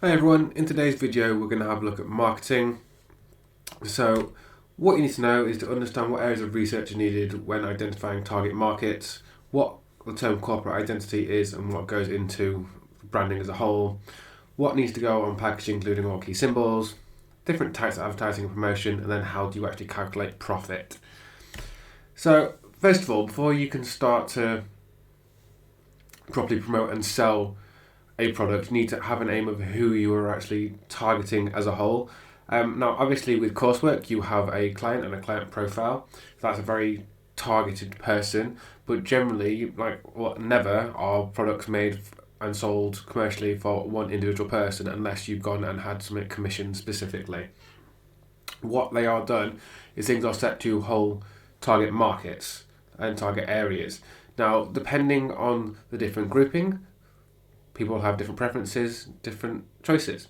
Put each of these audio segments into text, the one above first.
Hi everyone, in today's video we're going to have a look at marketing. So what you need to know is to understand what areas of research are needed when identifying target markets, what the term corporate identity is and what goes into branding as a whole, what needs to go on packaging including all key symbols, different types of advertising and promotion, and then how do you actually calculate profit. So first of all, before you can start to properly promote and sell a product, you need to have an aim of who you are actually targeting as a whole. Now, obviously, with coursework, you have a client and a client profile. So that's a very targeted person. But generally, never are products made and sold commercially for one individual person unless you've gone and had something commissioned specifically. What they are done is things are set to whole target markets and target areas. Now, depending on the different grouping, people have different preferences, different choices.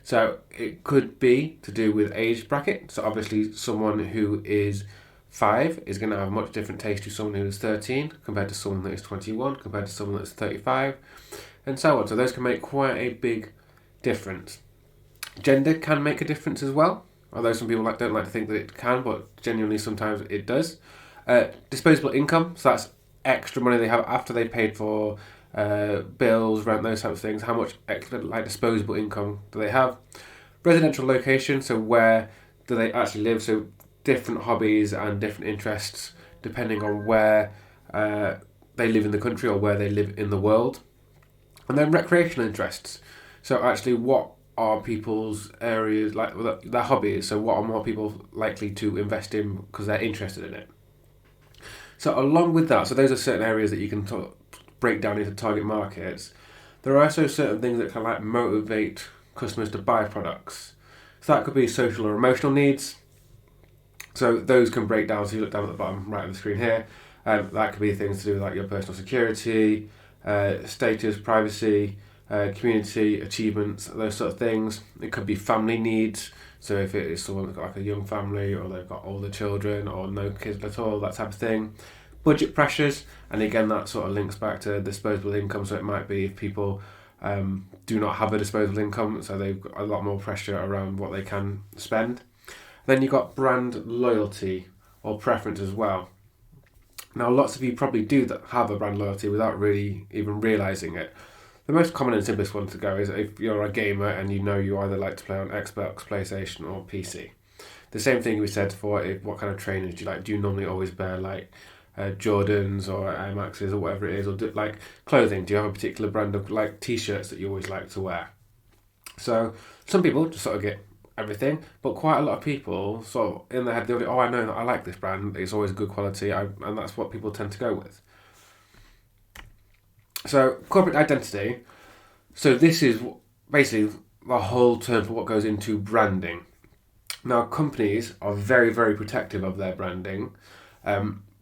So it could be to do with age bracket. So obviously someone who is 5 is going to have a much different taste to someone who is 13 compared to someone that is 21 compared to someone that's 35 and so on. So those can make quite a big difference. Gender can make a difference as well, although some people don't like to think that it can, but genuinely sometimes it does. Disposable income, so that's extra money they have after they paid for bills, rent, those types of things. How much extra disposable income do they have? Residential location, so where do they actually live? So different hobbies and different interests depending on where they live in the country or where they live in the world. And then recreational interests. So actually, what are people's areas, like their hobbies? So what are more people likely to invest in because they're interested in it? So along with that, so those are certain areas that you can break down into target markets. There are also certain things that can motivate customers to buy products. So that could be social or emotional needs. So those can break down. So you look down at the bottom right of the screen here. That could be things to do with your personal security, status, privacy, community, achievements, those sort of things. It could be family needs. So if it is someone that's got a young family or they've got older children or no kids at all, that type of thing. Budget pressures, and again that sort of links back to disposable income. So it might be if people do not have a disposable income, so they've got a lot more pressure around what they can spend. Then you've got brand loyalty or preference as well. Now lots of you probably do have a brand loyalty without really even realising it. The most common and simplest one to go is if you're a gamer and you know you either like to play on Xbox, PlayStation or PC. The same thing we said for what kind of trainers do you like. Do you normally always wear Jordans or Air Maxes or whatever it is, or clothing? Do you have a particular brand of t-shirts that you always like to wear? So some people just sort of get everything, but quite a lot of people sort of in their head they'll I know that I like this brand, it's always good quality, and that's what people tend to go with. So corporate identity, so this is basically the whole term for what goes into branding. Now companies are very, very protective of their branding,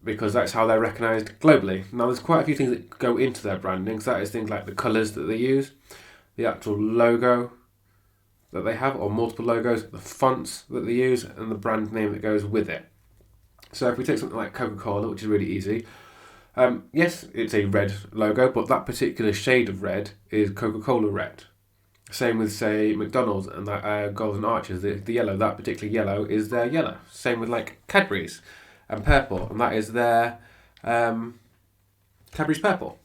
because that's how they're recognised globally. Now there's quite a few things that go into their branding. So that is things like the colours that they use, the actual logo that they have, or multiple logos, the fonts that they use, and the brand name that goes with it. So if we take something like Coca-Cola, which is really easy, yes, it's a red logo, but that particular shade of red is Coca-Cola red. Same with, say, McDonald's and that Golden Arches, the yellow, that particular yellow is their yellow. Same with Cadbury's and purple, and that is their Cadbury's purple.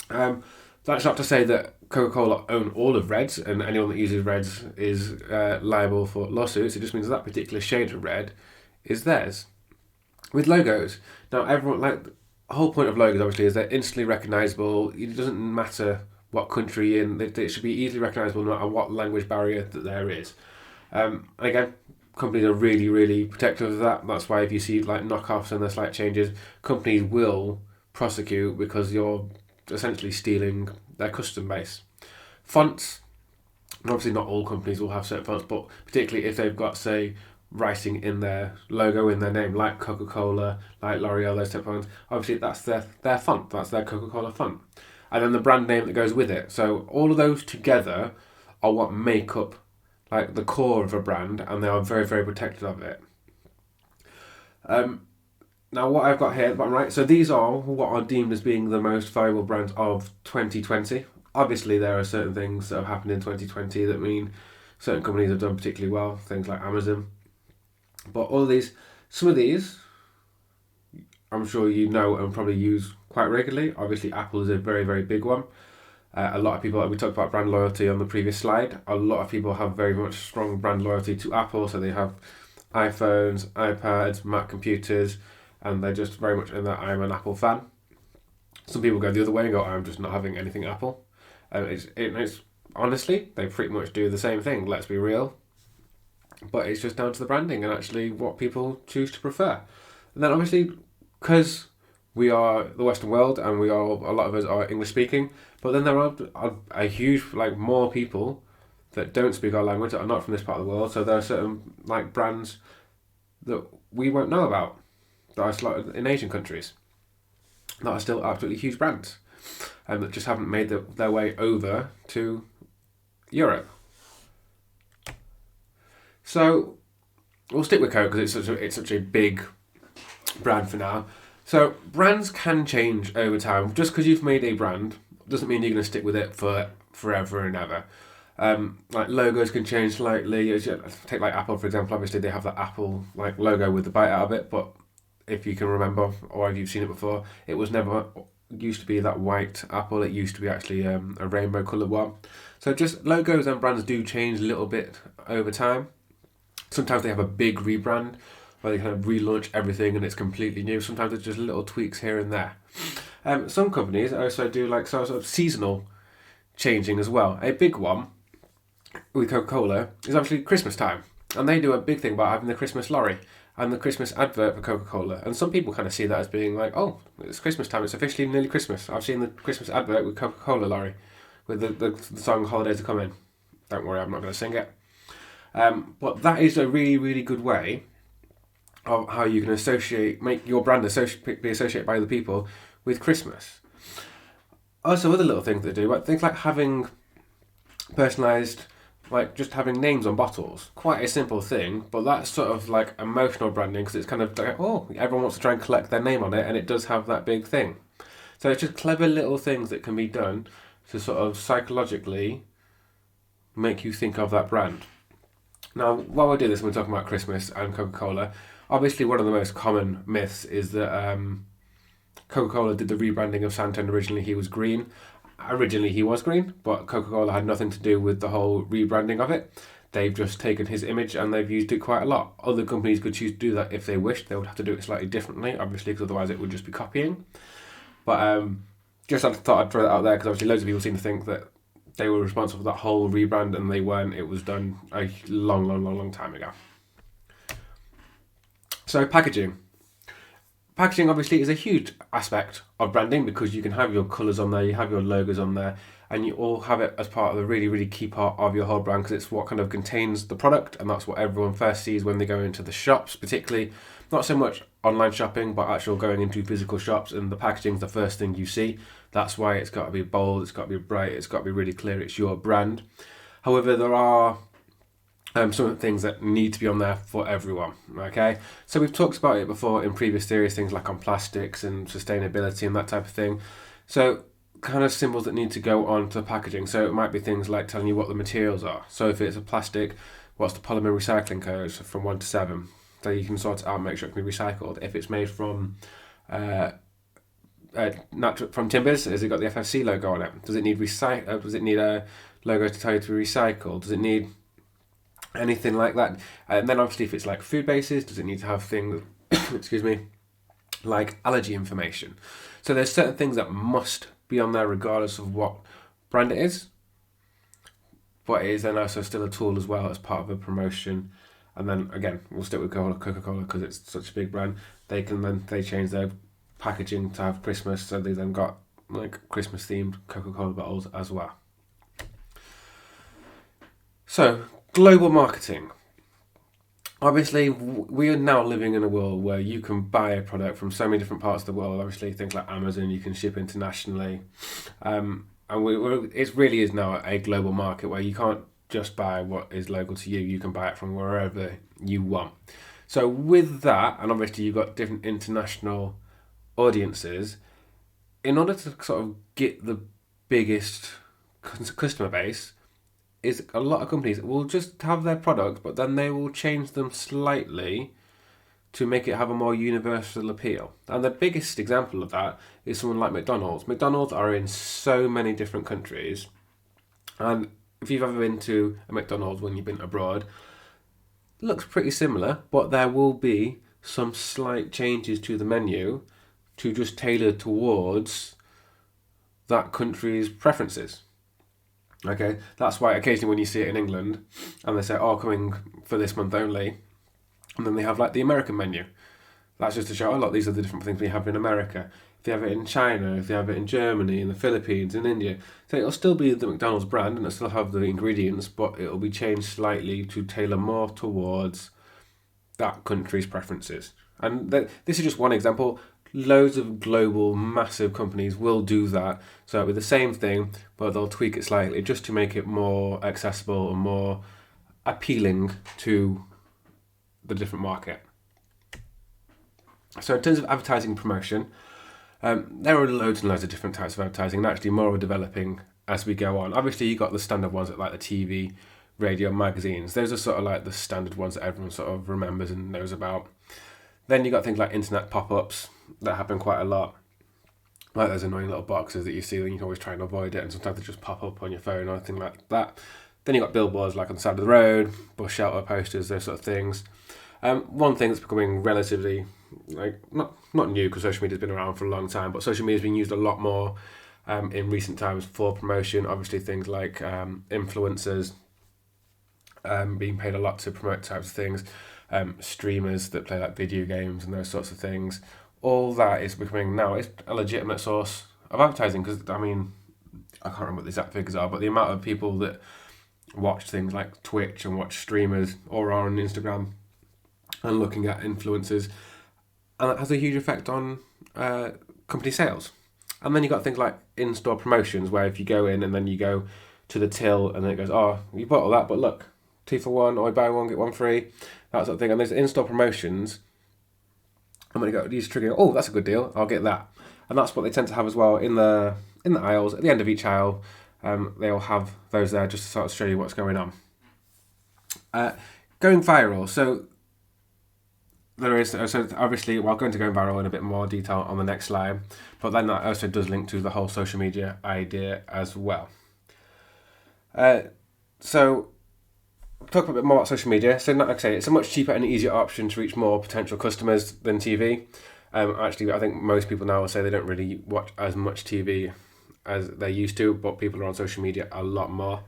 That's not to say that Coca-Cola own all of reds and anyone that uses reds is liable for lawsuits. It just means that particular shade of red is theirs. With logos, now everyone, the whole point of logos obviously is they're instantly recognisable. It doesn't matter what country you're in, it should be easily recognisable no matter what language barrier that there is. And again, companies are really, really protective of that. That's why if you see knockoffs and there's slight changes, companies will prosecute because you're essentially stealing their custom base. Fonts, obviously not all companies will have certain fonts, but particularly if they've got, say, writing in their logo, in their name, like Coca-Cola, like L'Oreal, those type of fonts, obviously that's their font, that's their Coca-Cola font. And then the brand name that goes with it. So all of those together are what make up the core of a brand, and they are very, very protective of it. Now what I've got here at the bottom right, so these are what are deemed as being the most valuable brands of 2020. Obviously, there are certain things that have happened in 2020 that mean certain companies have done particularly well, things like Amazon. But all of these, some of these, I'm sure you know and probably use quite regularly. Obviously, Apple is a very, very big one. A lot of people, like we talked about brand loyalty on the previous slide, a lot of people have very much strong brand loyalty to Apple. So they have iPhones, iPads, Mac computers, and they're just very much in that I'm an Apple fan. Some people go the other way and go, I'm just not having anything Apple. It's honestly, they pretty much do the same thing, let's be real. But it's just down to the branding and actually what people choose to prefer. And then obviously, because we are the Western world and we are, a lot of us are English speaking, but then there are a huge, like, more people that don't speak our language, that are not from this part of the world. So there are certain, like, brands that we won't know about that are slotted in Asian countries that are still absolutely huge brands and that just haven't made their way over to Europe. So we'll stick with Coke because it's such a big brand for now. So brands can change over time. Just because you've made a brand doesn't mean you're going to stick with it for forever and ever. Like logos can change slightly. Take like Apple for example. Obviously they have that Apple like logo with the bite out of it, but if you can remember or if you've seen it before, it was never used to be that white apple. It used to be actually a rainbow coloured one. So just logos and brands do change a little bit over time. Sometimes they have a big rebrand where they kind of relaunch everything and it's completely new. Sometimes it's just little tweaks here and there. Some companies also do like sort of seasonal changing as well. A big one with Coca-Cola is actually Christmas time, and they do a big thing about having the Christmas lorry and the Christmas advert for Coca-Cola. And some people kind of see that as being like, oh, it's Christmas time, it's officially nearly Christmas. I've seen the Christmas advert with Coca-Cola lorry with the song Holidays Are Coming. Don't worry, I'm not going to sing it. But that is a really, really good way of how you can make your brand be associated by other people with Christmas. Also, other little things they do, like things like having personalised, like just having names on bottles. Quite a simple thing, but that's sort of like emotional branding because it's kind of like, oh, everyone wants to try and collect their name on it, and it does have that big thing. So it's just clever little things that can be done to sort of psychologically make you think of that brand. Now, while we do this, we're talking about Christmas and Coca-Cola. Obviously, one of the most common myths is that Coca-Cola did the rebranding of Santa, and originally he was green. Originally he was green, but Coca-Cola had nothing to do with the whole rebranding of it. They've just taken his image and they've used it quite a lot. Other companies could choose to do that if they wished. They would have to do it slightly differently, obviously, because otherwise it would just be copying. But just I thought I'd throw that out there because obviously loads of people seem to think that they were responsible for that whole rebrand and they weren't. It was done a long time ago. So packaging. Packaging obviously is a huge aspect of branding because you can have your colours on there, you have your logos on there, and you all have it as part of the really, really key part of your whole brand because it's what kind of contains the product, and that's what everyone first sees when they go into the shops, particularly not so much online shopping, but actual going into physical shops, and the packaging's the first thing you see. That's why it's got to be bold, it's got to be bright, it's got to be really clear, it's your brand. However, there are some things that need to be on there for everyone, okay? So we've talked about it before in previous series, things like on plastics and sustainability and that type of thing. So kind of symbols that need to go on to packaging. So it might be things like telling you what the materials are. So if it's a plastic, what's the polymer recycling code from 1 to 7? So you can sort it out and make sure it can be recycled. If it's made from from timbers, has it got the FSC logo on it? Does it need Does it need a logo to tell you to recycle? Does it need anything like that? And then obviously if it's like food bases, does it need to have things excuse me, like allergy information? So there's certain things that must be on there regardless of what brand it is, but it is then also still a tool as well as part of a promotion. And then again, we'll stick with Coca-Cola because it's such a big brand. They change their packaging to have Christmas, so they then got like Christmas themed Coca-Cola bottles as well. So global marketing. Obviously, we are now living in a world where you can buy a product from so many different parts of the world. Obviously, things like Amazon, you can ship internationally. And it really is now a global market where you can't just buy what is local to you. You can buy it from wherever you want. So with that, and obviously you've got different international audiences, in order to sort of get the biggest customer base is a lot of companies will just have their product, but then they will change them slightly to make it have a more universal appeal. And the biggest example of that is someone like McDonald's. McDonald's are in so many different countries, and if you've ever been to a McDonald's when you've been abroad, it looks pretty similar, but there will be some slight changes to the menu to just tailor towards that country's preferences. Okay, that's why occasionally when you see it in England and they say, oh, coming for this month only, and then they have like the American menu. That's just to show, oh, look, these are the different things we have in America. If they have it in China, if they have it in Germany, in the Philippines, in India. So it'll still be the McDonald's brand and it'll still have the ingredients, but it'll be changed slightly to tailor more towards that country's preferences. And this is just one example. Loads of global massive companies will do that. So it'll be the same thing, but they'll tweak it slightly just to make it more accessible and more appealing to the different market. So in terms of advertising promotion, there are loads and loads of different types of advertising, and actually more are developing as we go on. Obviously, you got the standard ones like the TV, radio, magazines. Those are sort of like the standard ones that everyone sort of remembers and knows about. Then you got things like internet pop-ups that happen quite a lot. Like those annoying little boxes that you see and you can always try and avoid it, and sometimes they just pop up on your phone or anything like that. Then you got billboards like on the side of the road, bus shelter posters, those sort of things. One thing that's becoming relatively not new because social media's been around for a long time, but social media's been used a lot more in recent times for promotion. Obviously, things like influencers being paid a lot to promote types of things, streamers that play like video games and those sorts of things. All that is becoming now it's a legitimate source of advertising because I can't remember what the exact figures are, but the amount of people that watch things like Twitch and watch streamers or are on Instagram and looking at influencers, and that has a huge effect on company sales. And then you got things like in-store promotions where if you go in and then you go to the till and then it goes, oh, you bought all that, but look, 2 for 1, or buy one get one free, that sort of thing. And there's in-store promotions, and when you go, you just trigger, oh, that's a good deal, I'll get that. And that's what they tend to have as well in the aisles. At the end of each aisle, they'll have those there just to sort of show you what's going on. Going viral. So there is, so obviously, well, I'm going to go viral in a bit more detail on the next slide, but then that also does link to the whole social media idea as well. So talk a bit more about social media. So like I say, it's a much cheaper and easier option to reach more potential customers than TV. Actually, I think most people now will say they don't really watch as much TV as they used to, but people are on social media a lot more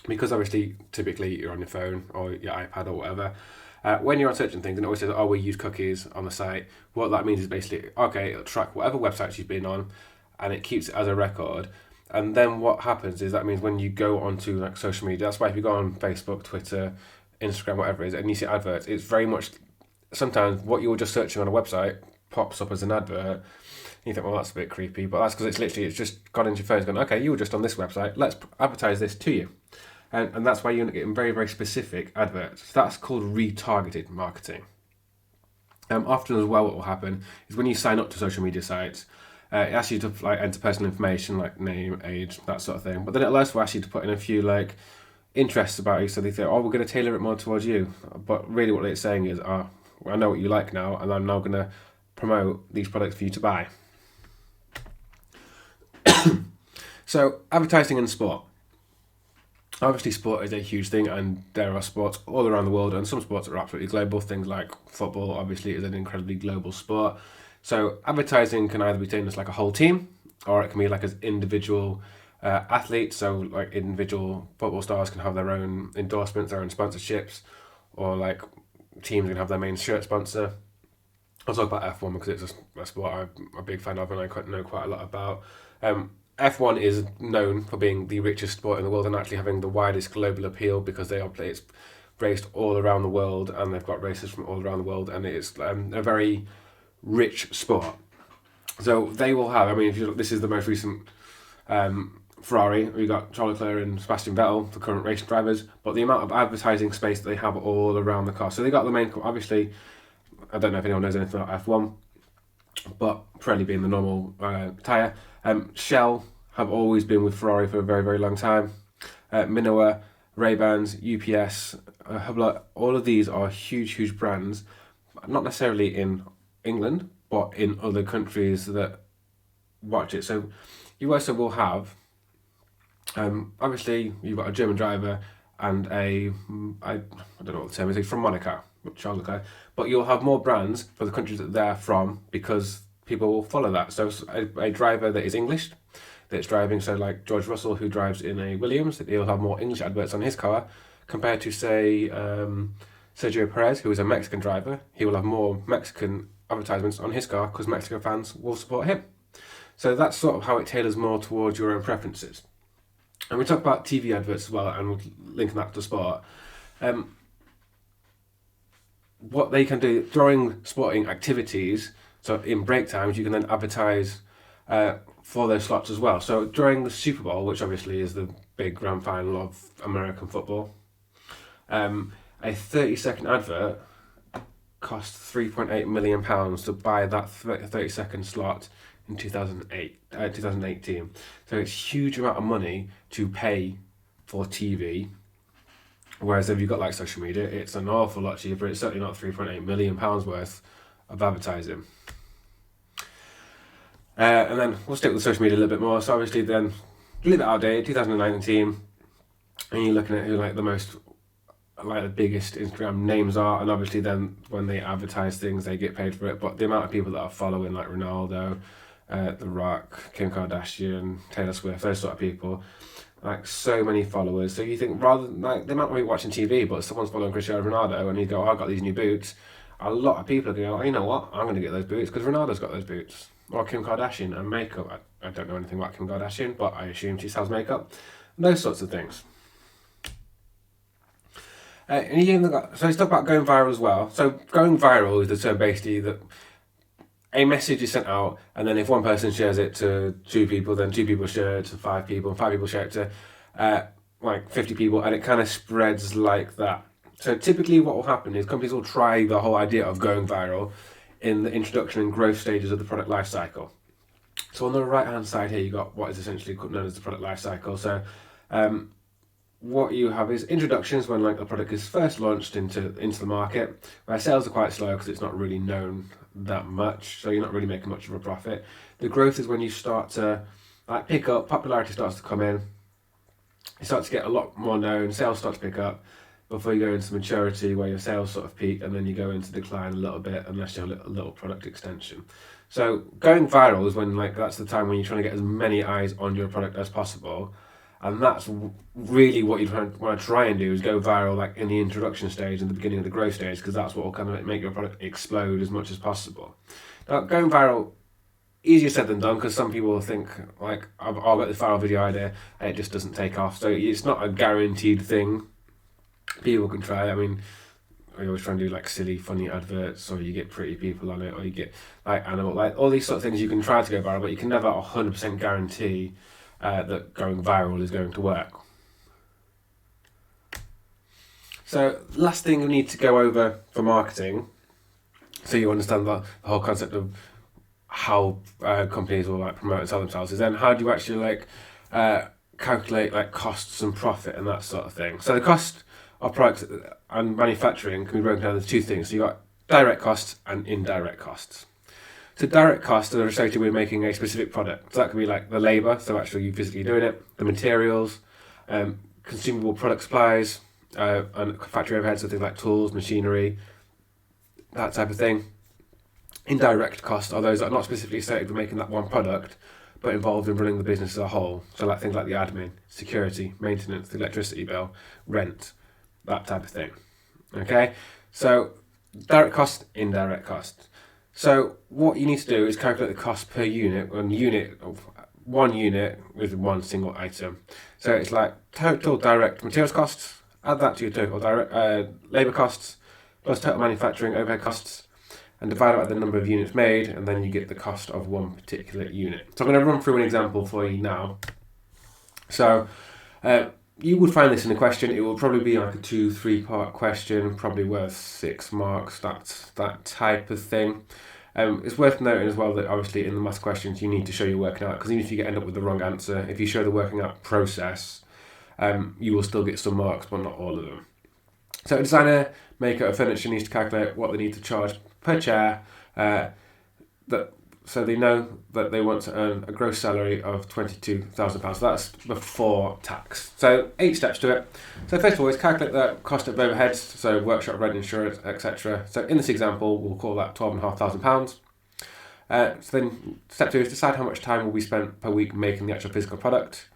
because obviously, typically you're on your phone or your iPad or whatever. When you're on searching things and it always says, oh, we use cookies on the site, what that means is basically, okay, it'll track whatever websites you've been on and it keeps it as a record. And then what happens is that means when you go onto like social media, that's why if you go on Facebook, Twitter, Instagram, whatever it is, and you see adverts, it's very much, sometimes what you were just searching on a website pops up as an advert. You think, well, that's a bit creepy, but that's because it's just gone into your phone, it's gone, okay, you were just on this website, let's advertise this to you. And that's why you end up getting very, very specific adverts. So that's called retargeted marketing. Often as well what will happen is when you sign up to social media sites, it asks you to like enter personal information like name, age, that sort of thing. But then it'll also ask you to put in a few like interests about you. So they think, oh, we're going to tailor it more towards you. But really what it's saying is, I know what you like now, and I'm now going to promote these products for you to buy. So advertising in sport. Obviously, sport is a huge thing, and there are sports all around the world, and some sports are absolutely global. Things like football, obviously, is an incredibly global sport. So advertising can either be taken as like a whole team, or it can be like as individual athletes. So like individual football stars can have their own endorsements, their own sponsorships, or like teams can have their main shirt sponsor. I'll talk about F1 because it's a sport I'm a big fan of and I know quite a lot about. F1 is known for being the richest sport in the world and actually having the widest global appeal because it's raced all around the world and they've got races from all around the world, and it's a very rich sport. So they will have, if you look, this is the most recent Ferrari. We got Charles Leclerc and Sebastian Vettel, the current race drivers, but the amount of advertising space that they have all around the car. So they got the main, obviously, I don't know if anyone knows anything about F1, but Pirelli being the normal tyre. Shell have always been with Ferrari for a very, very long time. Minowa, Ray-Bans, UPS, Hublot, all of these are huge, huge brands, not necessarily in England, but in other countries that watch it. So you also will have, obviously, you've got a German driver and I don't know what the term is, from Monaco, Charles Leclerc, but you'll have more brands for the countries that they're from because people will follow that. So a driver that is English, that's driving, so like George Russell, who drives in a Williams, he'll have more English adverts on his car compared to, say, Sergio Perez, who is a Mexican driver. He will have more Mexican advertisements on his car because Mexican fans will support him. So that's sort of how it tailors more towards your own preferences. And we talk about TV adverts as well, and we'll link that to sport. What they can do during sporting activities, so in break times, you can then advertise for those slots as well. So during the Super Bowl, which obviously is the big grand final of American football, a 30-second advert cost £3.8 million to buy that 30-second slot in 2018. So it's a huge amount of money to pay for TV. Whereas if you've got like social media, it's an awful lot cheaper. It's certainly not £3.8 million worth of advertising. And then we'll stick with social media a little bit more. So obviously then, a little bit outdated, 2019, and you're looking at who like the most, like the biggest Instagram names are, and obviously then when they advertise things, they get paid for it. But the amount of people that are following, like Ronaldo, The Rock, Kim Kardashian, Taylor Swift, those sort of people, like so many followers. So you think rather than, like, they might not be watching TV, but someone's following Cristiano Ronaldo and you go, oh, I got these new boots. A lot of people are going, oh, you know what, I'm going to get those boots because Ronaldo's got those boots. Or Kim Kardashian and makeup. I don't know anything about Kim Kardashian, but I assume she sells makeup. And those sorts of things. And you even got, so let's talk about going viral as well. So going viral is the term basically that a message is sent out, and then if one person shares it to 2 people, then 2 people share it to 5 people, and 5 people share it to like 50 people, and it kind of spreads like that. So typically what will happen is companies will try the whole idea of going viral in the introduction and growth stages of the product life cycle. So on the right hand side here, you've got what is essentially known as the product life cycle. So what you have is introductions when like the product is first launched into the market, where sales are quite slow because it's not really known that much, so you're not really making much of a profit. The growth is when you start to like pick up, popularity starts to come in, you start to get a lot more known, sales start to pick up before you go into maturity where your sales sort of peak, and then you go into decline a little bit unless you have a little product extension. So going viral is when like that's the time when you're trying to get as many eyes on your product as possible. And that's really what you want to try and do, is go viral like in the introduction stage and the beginning of the growth stage, because that's what will kind of make your product explode as much as possible. Now, going viral, easier said than done, because some people will think like, I'll get this viral video idea and it just doesn't take off. So it's not a guaranteed thing. People can try. I mean, I always try and do like silly, funny adverts, or you get pretty people on it, or you get like animal, like all these sort of things you can try to go viral, but you can never 100% guarantee that going viral is going to work. So last thing we need to go over for marketing, so you understand the whole concept of how companies will like promote and sell themselves, is then how do you actually like calculate like costs and profit and that sort of thing. So the cost of products and manufacturing can be broken down into 2 things. So you've got direct costs and indirect costs. So direct costs are associated with making a specific product. So that could be like the labour, so actually you physically doing it, the materials, consumable product supplies, and factory overheads, so things like tools, machinery, that type of thing. Indirect costs are those that are not specifically associated with making that one product, but involved in running the business as a whole. So like things like the admin, security, maintenance, the electricity bill, rent, that type of thing. Okay, so direct cost, indirect cost. So what you need to do is calculate the cost per unit, one unit with one single item. So it's like total direct materials costs, add that to your total direct labour costs, plus total manufacturing overhead costs, and divide it by the number of units made, and then you get the cost of one particular unit. So I'm going to run through an example for you now. So you would find this in a question. It will probably be like a 2-3 part question, probably worth 6 marks, that type of thing. It's worth noting as well that obviously in the maths questions you need to show you're working out, because even if you end up with the wrong answer, if you show the working out process, you will still get some marks, but not all of them. So a designer, maker of furniture needs to calculate what they need to charge per chair, so they know that they want to earn a gross salary of £22,000. That's before tax. So 8 steps to it. So first of all is calculate the cost of overheads, so workshop rent, insurance, etc. So in this example, we'll call that £12,500. So then step 2 is decide how much time will be spent per week making the actual physical product.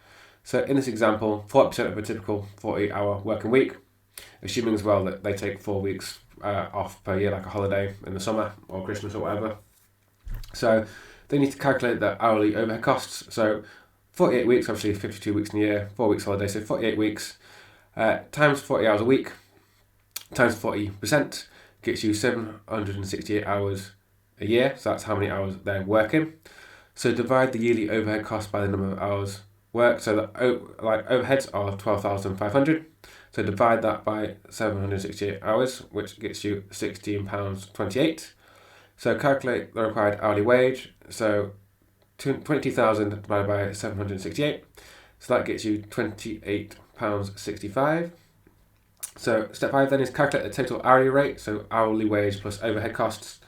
So in this example, 40% of a typical 40-hour working week, assuming as well that they take 4 weeks off per year, like a holiday in the summer or Christmas or whatever. So they need to calculate their hourly overhead costs. So 48 weeks, obviously 52 weeks in a year, 4 weeks holiday, so 48 weeks times 40 hours a week times 40% gets you 768 hours a year. So that's how many hours they're working. So divide the yearly overhead cost by the number of hours worked. So the overheads are 12,500. So divide that by 768 hours, which gets you £16.28. So calculate the required hourly wage. So 22,000 divided by 768. So that gets you £28.65. So step 5 then is calculate the total hourly rate. So hourly wage plus overhead costs.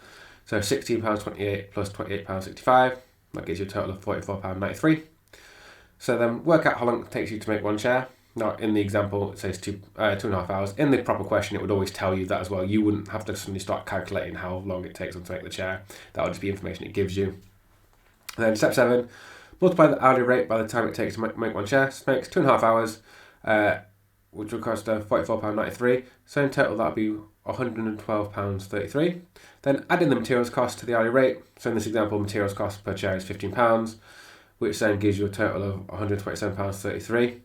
So £16.28 plus £28.65. That gives you a total of £44.93. So then work out how long it takes you to make one chair. Now, in the example, it says 2.5 hours. In the proper question, it would always tell you that as well. You wouldn't have to suddenly start calculating how long it takes them to make the chair. That would just be information it gives you. And then step 7, multiply the hourly rate by the time it takes to make one chair. So it makes 2.5 hours, which will cost £44.93. So in total, that would be £112.33. Then add in the materials cost to the hourly rate. So in this example, materials cost per chair is £15, which then gives you a total of £127.33.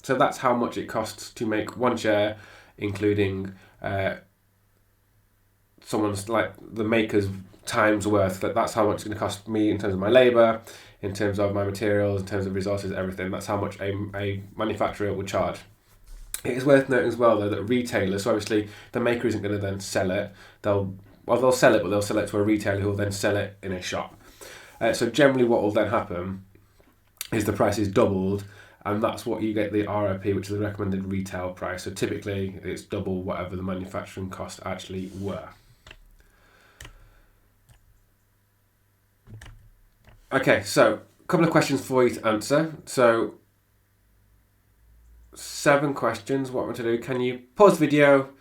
So that's how much it costs to make one chair, including someone's, like, the maker's time's worth. That's how much it's going to cost me in terms of my labour, in terms of my materials, in terms of resources, everything. That's how much a manufacturer would charge. It is worth noting as well, though, that retailers, so obviously the maker isn't going to then sell it. They'll sell it, but they'll sell it to a retailer who will then sell it in a shop. So generally what will then happen is the price is doubled, and that's what you get the RRP, which is the recommended retail price. So typically it's double whatever the manufacturing costs actually were. Okay, so a couple of questions for you to answer. So 7 questions. What I'm going to do, can you pause the video,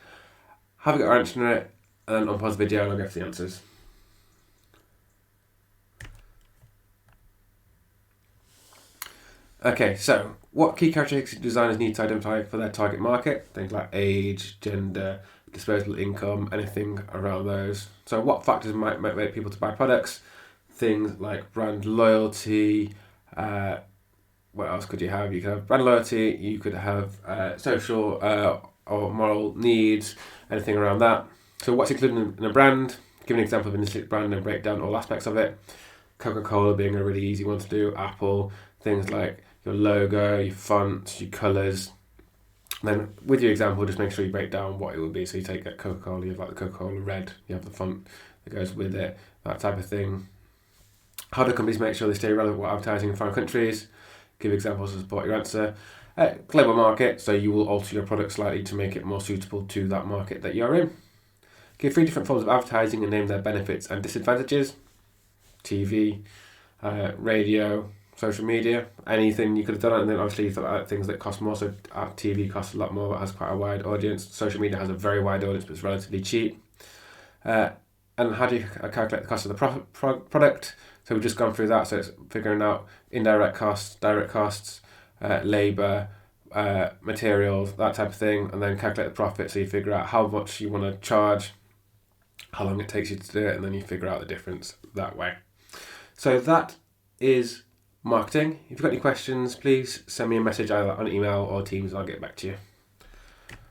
have a go at answering it, and then unpause the video and I'll go for the answers. Okay, so what key characteristics designers need to identify for their target market? Things like age, gender, disposable income, anything around those. So what factors might motivate people to buy products? Things like brand loyalty. What else could you have? You could have brand loyalty, you could have social or moral needs, anything around that. So what's included in a brand? Give an example of an specific brand and break down all aspects of it. Coca-Cola being a really easy one to do. Apple, things like your logo, your fonts, your colours. Then with your example, just make sure you break down what it would be. So you take that Coca-Cola, you have like the Coca-Cola red, you have the font that goes with it, that type of thing. How do companies make sure they stay relevant with advertising in foreign countries? Give examples to support your answer. Global market, so you will alter your product slightly to make it more suitable to that market that you're in. Give 3 different forms of advertising and name their benefits and disadvantages. TV, radio, social media, anything you could have done. And then obviously things that cost more. So TV costs a lot more, but has quite a wide audience. Social media has a very wide audience, but it's relatively cheap. And how do you calculate the cost of the product? So we've just gone through that. So it's figuring out indirect costs, direct costs, labour, materials, that type of thing, and then calculate the profit. So you figure out how much you want to charge, how long it takes you to do it, and then you figure out the difference that way. So that is marketing. If you've got any questions, please send me a message either on email or Teams and I'll get back to you.